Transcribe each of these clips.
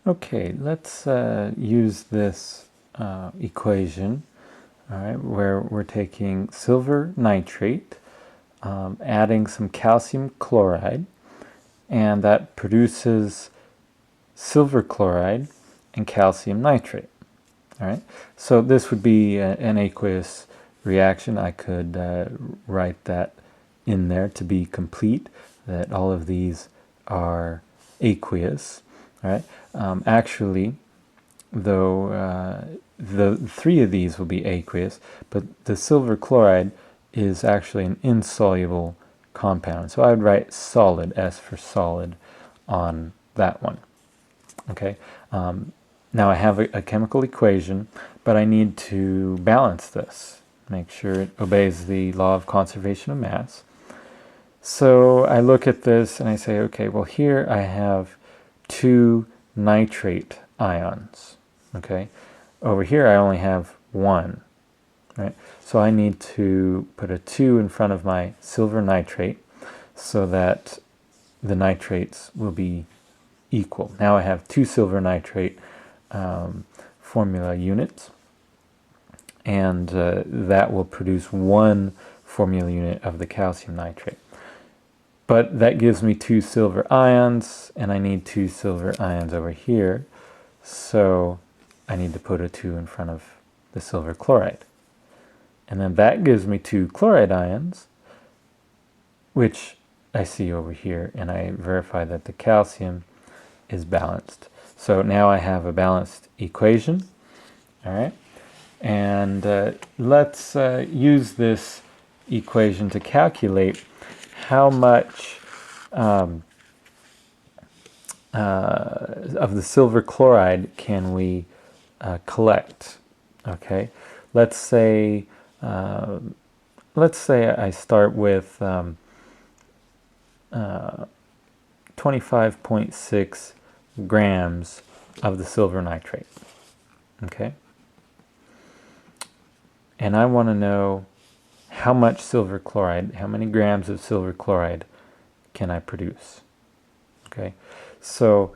Okay, let's use this equation, all right, where we're taking silver nitrate, adding some calcium chloride, and that produces silver chloride and calcium nitrate. All right, so this would be an aqueous reaction. I could write that in there to be complete, that all of these are aqueous. All right, actually, though the three of these will be aqueous, but the silver chloride is actually an insoluble compound. So I would write solid, S for solid, on that one. Okay. Now I have a chemical equation, but I need to balance this, make sure it obeys the law of conservation of mass. So I look at this and I say, okay, well here I have 2 nitrate ions. Okay. Over here I only have 1. Right? So I need to put a 2 in front of my silver nitrate so that the nitrates will be equal. Now I have 2 silver nitrate formula units, and that will produce 1 formula unit of the calcium nitrate. But that gives me 2 silver ions, and I need 2 silver ions over here, so I need to put a 2 in front of the silver chloride. And then that gives me 2 chloride ions, which I see over here, and I verify that the calcium is balanced. So now I have a balanced equation. All right, and let's use this equation to calculate how much of the silver chloride can we collect. Okay, let's say I start with 25.6 grams of the silver nitrate. Okay, and I want to know how much silver chloride, how many grams of silver chloride can I produce. Okay, so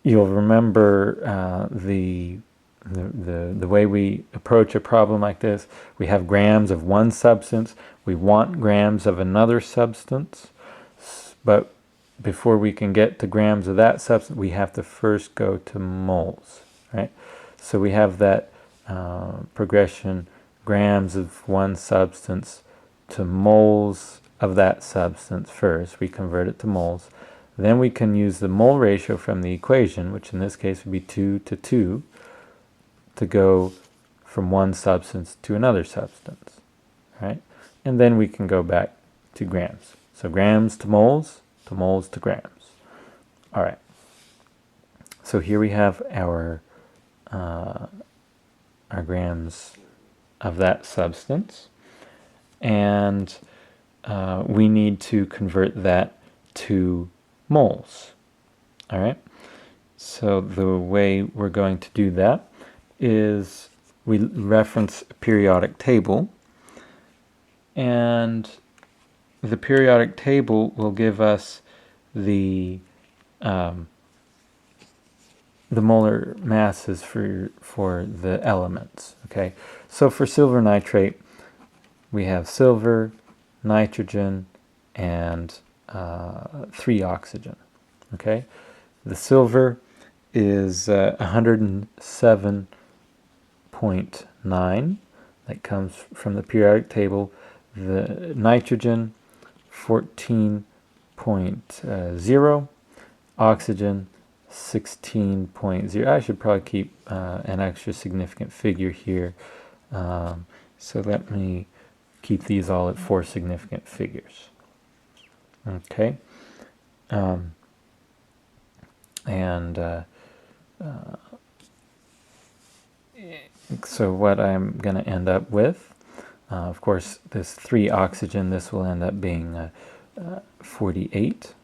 you'll remember the way we approach a problem like this. We have grams of one substance, we want grams of another substance, but before we can get to grams of that substance, we have to first go to moles, right? So we have that progression, grams of one substance to moles of that substance first. We convert it to moles. Then we can use the mole ratio from the equation, which in this case would be 2 to 2, to go from one substance to another substance, right? And then we can go back to grams. So grams to moles to grams. All right. So here we have our grams of that substance, and we need to convert that to moles. All right. So the way we're going to do that is we reference a periodic table, and the periodic table will give us the molar masses for the elements. Okay, so for silver nitrate, we have silver, nitrogen, and 3 oxygen. Okay, the silver is 107.9. That comes from the periodic table. The nitrogen, 14.0, oxygen 16.0. I should probably keep an extra significant figure here. So let me keep these all at 4 significant figures. Okay. So what I'm going to end up with, of course, this 3 oxygen, this will end up being 48.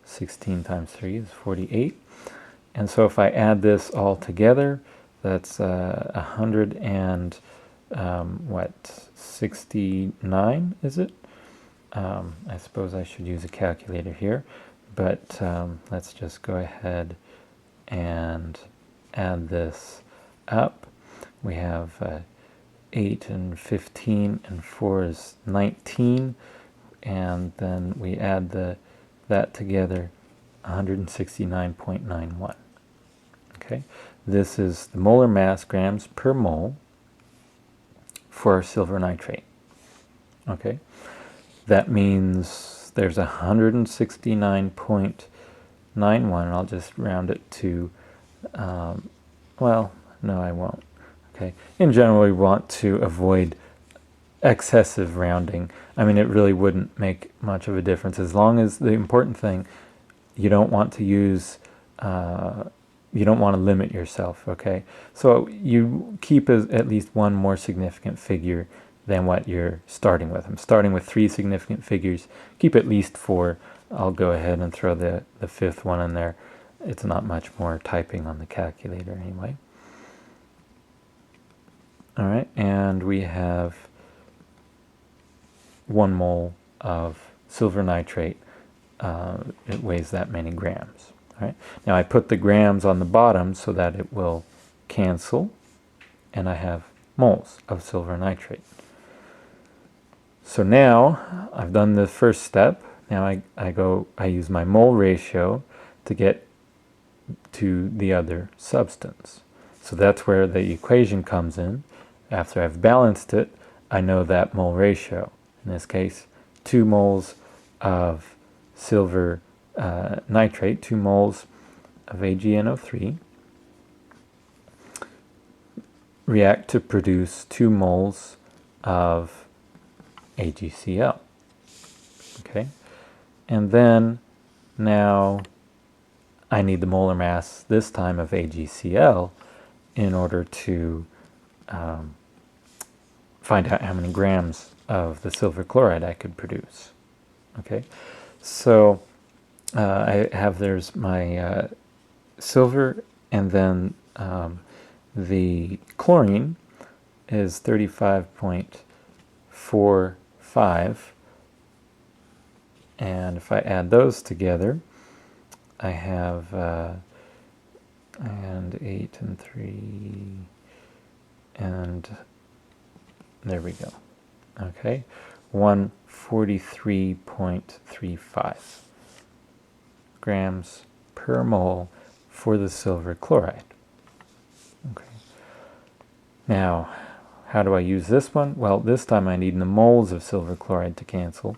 16 times 3 is 48. And so if I add this all together, that's 69, is it? I suppose I should use a calculator here, but let's just go ahead and add this up. We have 8 and 15 and 4 is 19, and then we add that together, 169.91. Okay, this is the molar mass, grams per mole, for silver nitrate. Okay, that means there's 169.91. I'll just round it to, well, no, I won't. Okay, in general, we want to avoid excessive rounding. I mean, it really wouldn't make much of a difference, as long as the important thing, you don't want to use, you don't want to limit yourself, okay? So you keep at least one more significant figure than what you're starting with. I'm starting with 3 significant figures. Keep at least 4. I'll go ahead and throw the 5th one in there. It's not much more typing on the calculator anyway. All right, and we have 1 mole of silver nitrate. It weighs that many grams. All right. Now I put the grams on the bottom so that it will cancel, and I have moles of silver nitrate. So now I've done the first step. Now I use my mole ratio to get to the other substance. So that's where the equation comes in. After I've balanced it, I know that mole ratio. In this case, 2 moles of silver nitrate, 2 moles of AgNO3 react to produce 2 moles of AgCl. Okay, and then now I need the molar mass this time of AgCl in order to find out how many grams of the silver chloride I could produce. Okay, so there's my silver, and then the chlorine is 35.45, and if I add those together, I have and 8 and 3, and there we go. Okay, 143.35 grams per mole for the silver chloride. Okay. Now, how do I use this one? Well, this time I need the moles of silver chloride to cancel,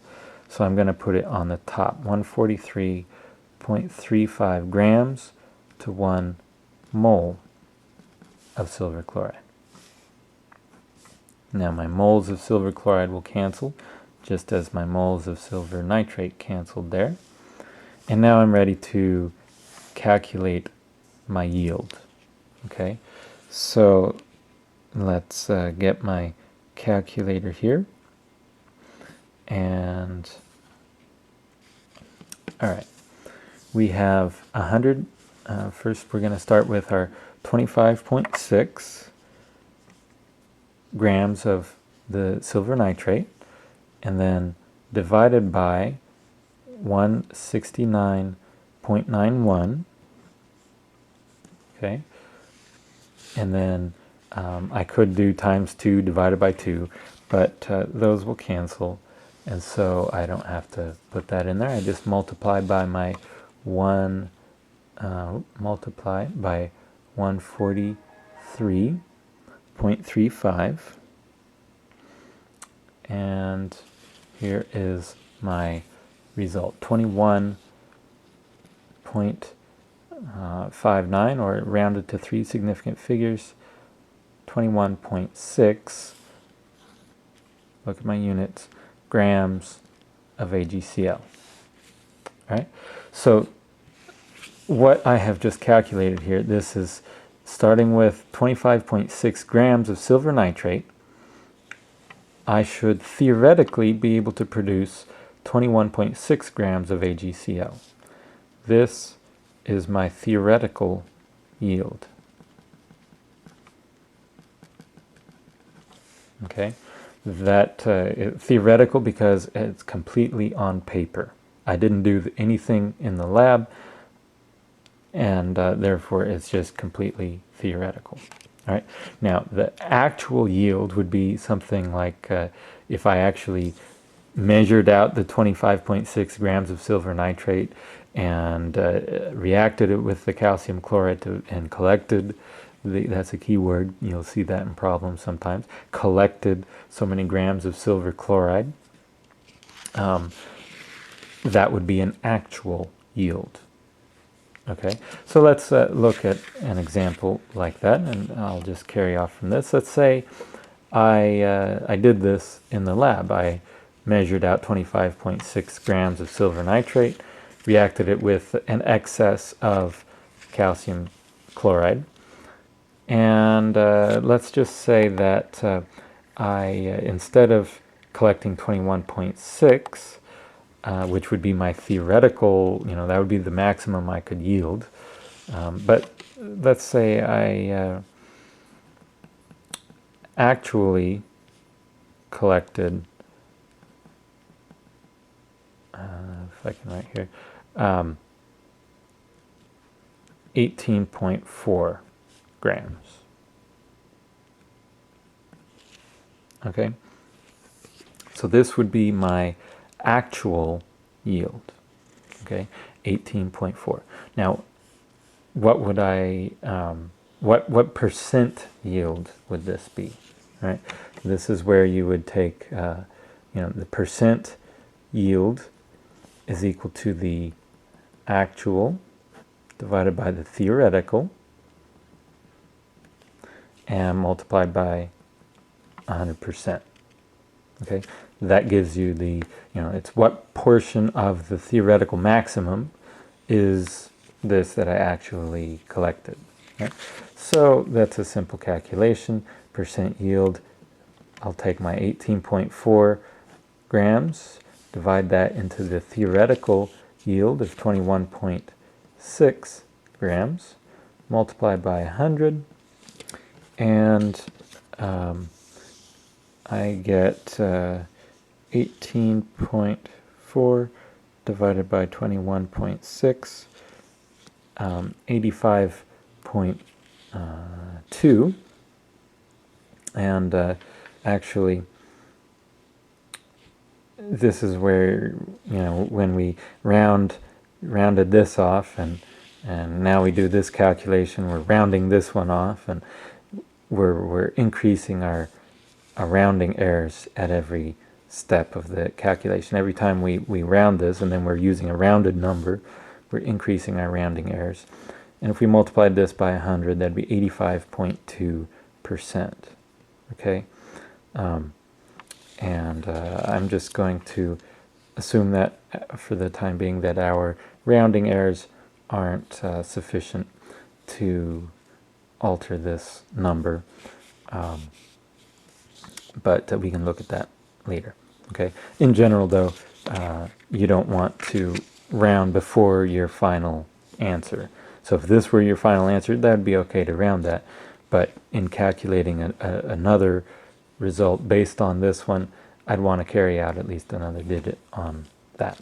so I'm going to put it on the top. 143.35 grams to 1 mole of silver chloride. Now my moles of silver chloride will cancel, just as my moles of silver nitrate canceled there. And now I'm ready to calculate my yield. Okay, so let's get my calculator here. And all right, we have 100. First, we're going to start with our 25.6 grams of the silver nitrate, and then divided by 169.91. Okay, and then I could do times 2 divided by 2, but those will cancel, and so I don't have to put that in there. I just multiply by my 143.35, and here is my result, 21.59, or rounded to 3 significant figures, 21.6, look at my units, grams of AgCl. All right, so what I have just calculated here, this is starting with 25.6 grams of silver nitrate. I should theoretically be able to produce 21.6 grams of AgCl. This is my theoretical yield. Okay, that theoretical because it's completely on paper. I didn't do anything in the lab, and therefore it's just completely theoretical. All right. Now, the actual yield would be something like if I actually measured out the 25.6 grams of silver nitrate and reacted it with the calcium chloride and collected, that's a key word, you'll see that in problems sometimes, collected so many grams of silver chloride, that would be an actual yield. Okay, so let's look at an example like that, and I'll just carry off from this. Let's say I did this in the lab. I measured out 25.6 grams of silver nitrate, reacted it with an excess of calcium chloride, and let's just say that instead of collecting 21.6, which would be my theoretical, that would be the maximum I could yield. But let's say I actually collected, if I can write here, 18.4 grams. Okay, so this would be my actual yield. Okay, 18.4. Now, what would I, what percent yield would this be? All right, this is where you would take, the percent yield is equal to the actual divided by the theoretical and multiplied by 100%. Okay, that gives you the, it's what portion of the theoretical maximum is this that I actually collected. Right? So that's a simple calculation. Percent yield, I'll take my 18.4 grams, divide that into the theoretical yield of 21.6 grams, multiply by 100, and I get 18.4 divided by 21.6, 85.2, and actually this is where, when we rounded this off, and now we do this calculation, we're rounding this one off, and we're increasing our rounding errors at every step of the calculation. Every time we round this, and then we're using a rounded number, we're increasing our rounding errors. And if we multiplied this by 100, that'd be 85.2%. Okay? I'm just going to assume that for the time being that our rounding errors aren't sufficient to alter this number. But we can look at that later. Okay. In general, though, you don't want to round before your final answer. So if this were your final answer, that would be okay to round that. But in calculating another result based on this one, I'd want to carry out at least another digit on that.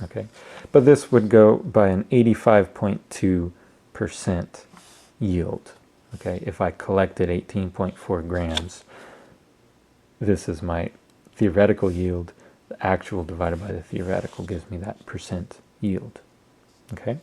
Okay. But this would go by an 85.2% yield. Okay. If I collected 18.4 grams, this is my theoretical yield. The actual divided by the theoretical gives me that percent yield. Okay?